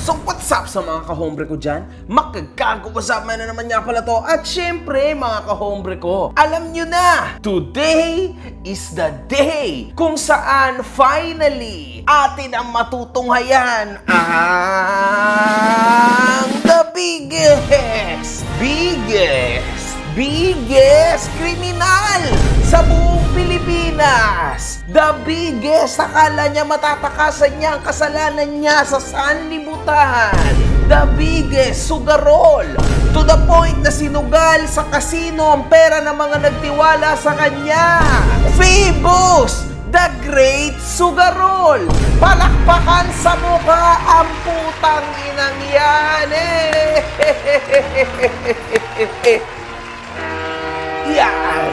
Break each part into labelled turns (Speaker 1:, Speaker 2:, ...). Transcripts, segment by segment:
Speaker 1: So what's up sa mga kahombre ko dyan? Makagkakupasama na naman nga pala to. At syempre mga kahombre ko, alam nyo na, today is the day kung saan finally atin ang matutunghayan ang the biggest kriminal sa buong Pilipinas. The biggest, akala niya matatakasan niya ang kasalanan niya sa sanlibutan. The biggest, sugarol. To the point na sinugal sa kasino ang pera ng mga nagtiwala sa kanya. Phoebus, the Great Sugarol. Palakpakan sa mukha ang putang inang yan. Yan.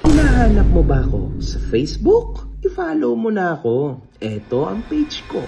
Speaker 1: Hinahanap mo ba ako sa Facebook? I-follow mo na ako. Ito ang page ko.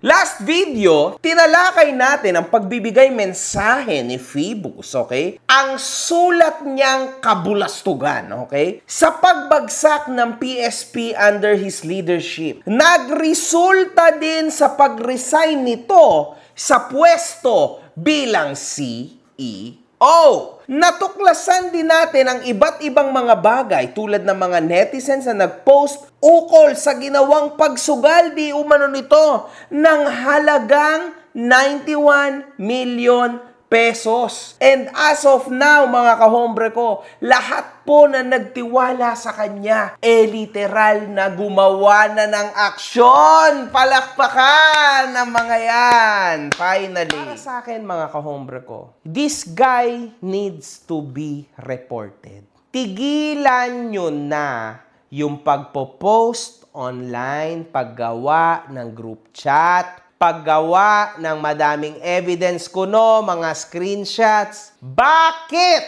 Speaker 1: Last video, tinalakay natin ang pagbibigay mensahe ni Phoebus, okay? Ang sulat niyang kabulastugan, okay? Sa pagbagsak ng PSP under his leadership. Nagresulta din sa pag-resign nito sa pwesto bilang CEO. Natuklasan din natin ang iba't ibang mga bagay tulad ng mga netizens na nag-post ukol sa ginawang pagsugal di umano nito ng halagang 91 million pesos. And as of now, mga kahombre ko, lahat po na nagtiwala sa kanya, literal na gumawa na ng aksyon. Palakpakan ng mga yan. Finally. Para sa akin, mga kahombre ko, this guy needs to be reported. Tigilan nyo na yung pagpo-post online, paggawa ng group chat, paggawa ng madaming evidence kuno, mga screenshots. Bakit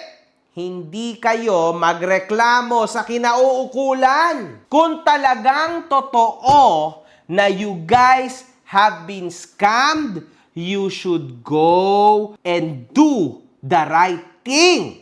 Speaker 1: hindi kayo magreklamo sa kinauukulan? Kung talagang totoo na you guys have been scammed, you should go and do the right thing.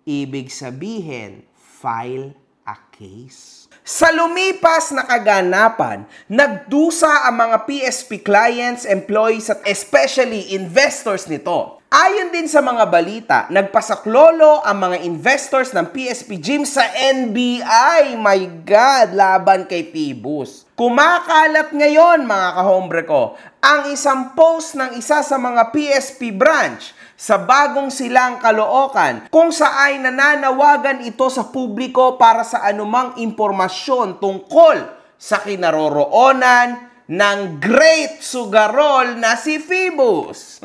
Speaker 1: Ibig sabihin, file a case. Sa lumipas na kaganapan, nagdusa ang mga PSP clients, employees at especially investors nito. Ayon din sa mga balita, nagpasaklolo ang mga investors ng PSP Gym sa NBI. My God, laban kay Phoebus. Kumakalat ngayon, mga kahombre ko, ang isang post ng isa sa mga PSP branch sa Bagong Silang, Caloocan, kung saan nananawagan ito sa publiko para sa anumang impormasyon tungkol sa kinaroroonan ng Great Sugarol na si Phoebus.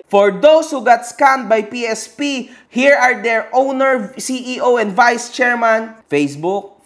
Speaker 1: For those who got scammed by PSP, here are their owner, CEO, and vice chairman. Facebook.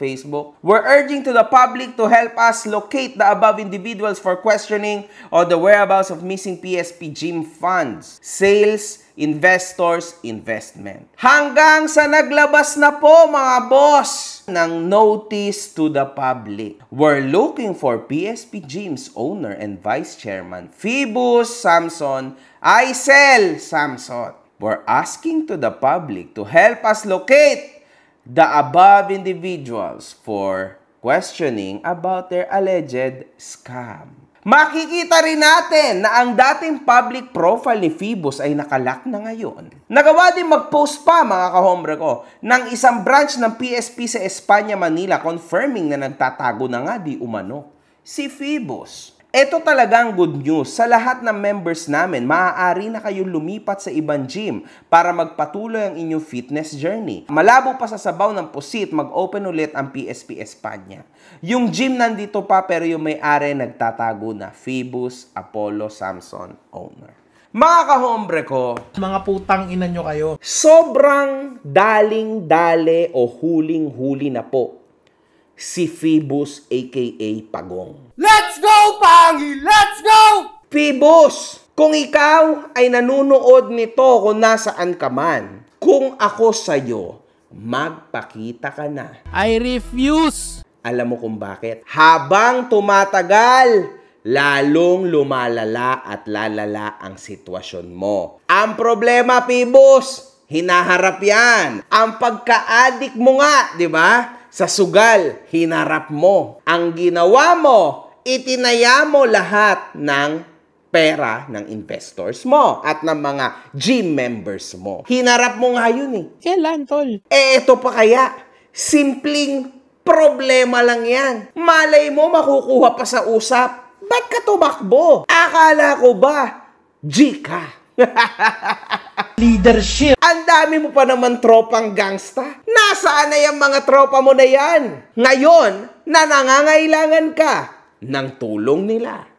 Speaker 1: We're urging to the public to help us locate the above individuals for questioning on the whereabouts of missing PSP Gym funds, sales, investors, investment. Hanggang sa naglabas na po, mga boss, ng notice to the public. We're looking for PSP Gym's owner and vice chairman, Phoebus Samson, Aisel Samson. We're asking to the public to help us locate the above individuals for questioning about their alleged scam. Makikita rin natin na ang dating public profile ni Phoebus ay nakalock na ngayon. Nagawa din mag-post pa, mga kahombre ko, ng isang branch ng PSP sa Espanya, Manila, confirming na nagtatago na nga di umano si Phoebus. Ito talagang good news. Sa lahat ng members namin, maaari na kayong lumipat sa ibang gym para magpatuloy ang inyong fitness journey. Malabo pa sa sabaw ng pusit, mag-open ulit ang PSP Espanya. Yung gym nandito pa pero yung may-ari nagtatago na, Phoebus Apollo Samson, owner. Mga kahombre ko,
Speaker 2: mga putang ina nyo kayo.
Speaker 1: Sobrang daling-dale o huling-huli na po si Phoebus aka Pagong.
Speaker 2: Let's go, Pangi! Let's go!
Speaker 1: Phoebus, kung ikaw ay nanunood nito kung nasaan ka man, kung ako sa'yo, magpakita ka na.
Speaker 2: I refuse!
Speaker 1: Alam mo kung bakit? Habang tumatagal, lalong lumalala at lalala ang sitwasyon mo. Ang problema, Phoebus, hinaharap yan. Ang pagka-addict mo nga, di ba? Sa sugal, hinarap mo. Ang ginawa mo, itinaya mo lahat ng pera ng investors mo at ng mga gym members mo. Hinarap mo nga yun eh.
Speaker 2: Kailan, tol?
Speaker 1: Ito pa kaya, simpleng problema lang yan. Malay mo makukuha pa sa usap. Ba't ka tumakbo? Akala ko ba, G ka?
Speaker 2: Leadership.
Speaker 1: Ang dami mo pa naman tropang gangsta. Nasaan na yung mga tropa mo na yan? Ngayon, na nangangailangan ka ng tulong nila.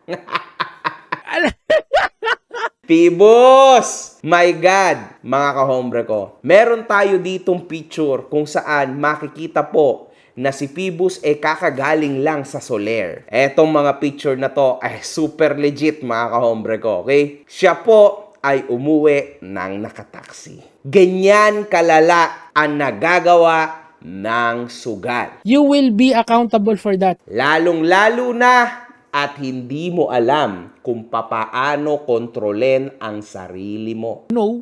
Speaker 1: Pibos! My God! Mga kahombre ko, meron tayo ditong picture kung saan makikita po na si Pibos kakagaling lang sa Soler. Etong mga picture na to ay super legit mga kahombre ko, okay? Siya po ay umuwi ng nakataksi. Ganyan kalala ang nagagawa ng sugal.
Speaker 2: You will be accountable for that.
Speaker 1: Lalong-lalo na at hindi mo alam kung papaano kontrolin ang sarili mo.
Speaker 2: No.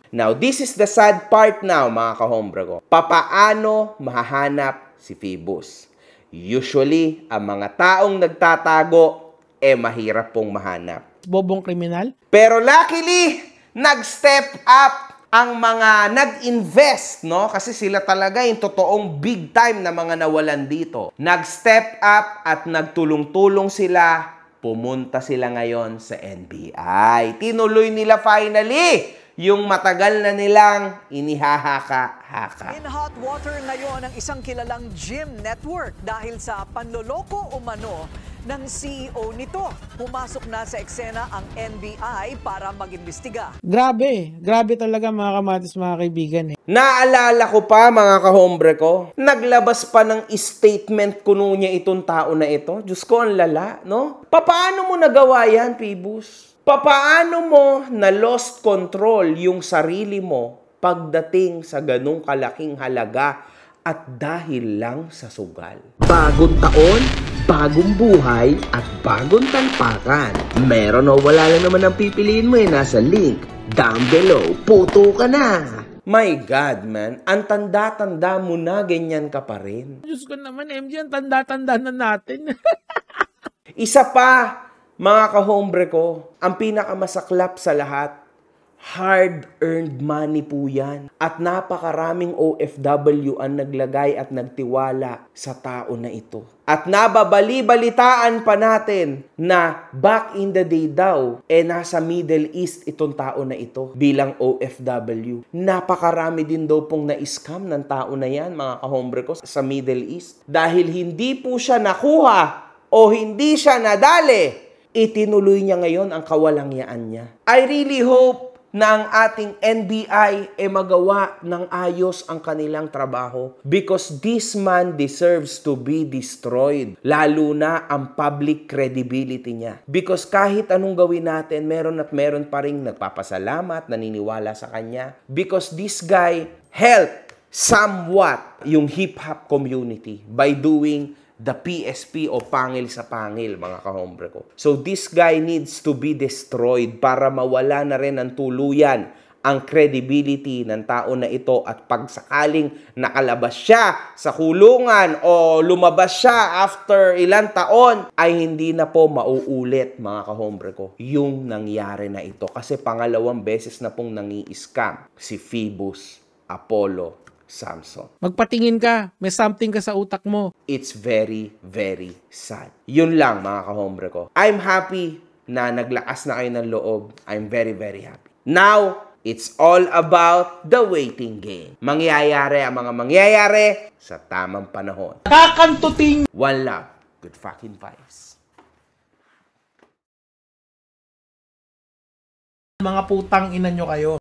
Speaker 1: Now, this is the sad part now, mga kahombre ko. Papaano mahahanap si Phoebus? Usually, ang mga taong nagtatago, mahirap pong mahanap.
Speaker 2: Bobong kriminal?
Speaker 1: Pero luckily, nag-step up ang mga nag-invest, no? Kasi sila talaga yung totoong big time na mga nawalan dito. Nag-step up at nagtulong-tulong sila. Pumunta sila ngayon sa NBI. Tinuloy nila finally yung matagal na nilang inihahaka-haka.
Speaker 3: In hot water ngayon ang isang kilalang gym network dahil sa panloloko umano ng CEO nito. Pumasok na sa eksena ang NBI para mag-imbestiga.
Speaker 2: Grabe talaga mga kamatis, mga kaibigan.
Speaker 1: Naalala ko pa mga kahombre ko, naglabas pa ng statement kuno niya itong tao na ito. Diyos ko, ang lala, no? Paano mo nagawa yan, Pibus? Paano mo na lost control yung sarili mo pagdating sa ganung kalaking halaga at dahil lang sa sugal? Bagong taon, bagong buhay, at bagong talpakan. Meron o wala lang naman ang pipiliin mo nasa link down below. Puto ka na! My God, man. Ang tanda-tanda mo na, ganyan ka pa rin.
Speaker 2: Diyos ko naman, MJ, ang tanda-tanda na natin.
Speaker 1: Isa pa, mga kahombre ko, ang pinakamasaklap sa lahat, hard-earned money po yan. At napakaraming OFW ang naglagay at nagtiwala sa tao na ito. At nababali-balitaan pa natin na back in the day daw, nasa Middle East itong tao na ito bilang OFW. Napakarami din daw pong na-scam ng tao na yan, mga kahombre ko, sa Middle East. Dahil hindi po siya nakuha o hindi siya nadali, itinuloy niya ngayon ang kawalangyaan niya. I really hope na ang ating NBI magawa ng ayos ang kanilang trabaho because this man deserves to be destroyed. Lalo na ang public credibility niya. Because kahit anong gawin natin, meron at meron pa rin nagpapasalamat, naniniwala sa kanya. Because this guy helped somewhat yung hip-hop community by doing the PSP o pangil sa pangil, mga kahombre ko. So this guy needs to be destroyed para mawala na rin ng tuluyan ang credibility ng tao na ito at pag sakaling nakalabas siya sa kulungan o lumabas siya after ilang taon, ay hindi na po mauulit, mga kahombre ko, yung nangyari na ito. Kasi pangalawang beses na pong nangi-scam si Phoebus Apollo Samson.
Speaker 2: Magpatingin ka, may something ka sa utak mo.
Speaker 1: It's very, very sad. Yun lang, mga kahombre ko. I'm happy na naglakas na kayo ng loob. I'm very, very happy. Now, it's all about the waiting game. Mangyayari ang mga mangyayari sa tamang panahon.
Speaker 2: Kakantuting!
Speaker 1: One love. Good fucking vibes.
Speaker 2: Mga putang ina nyo kayo.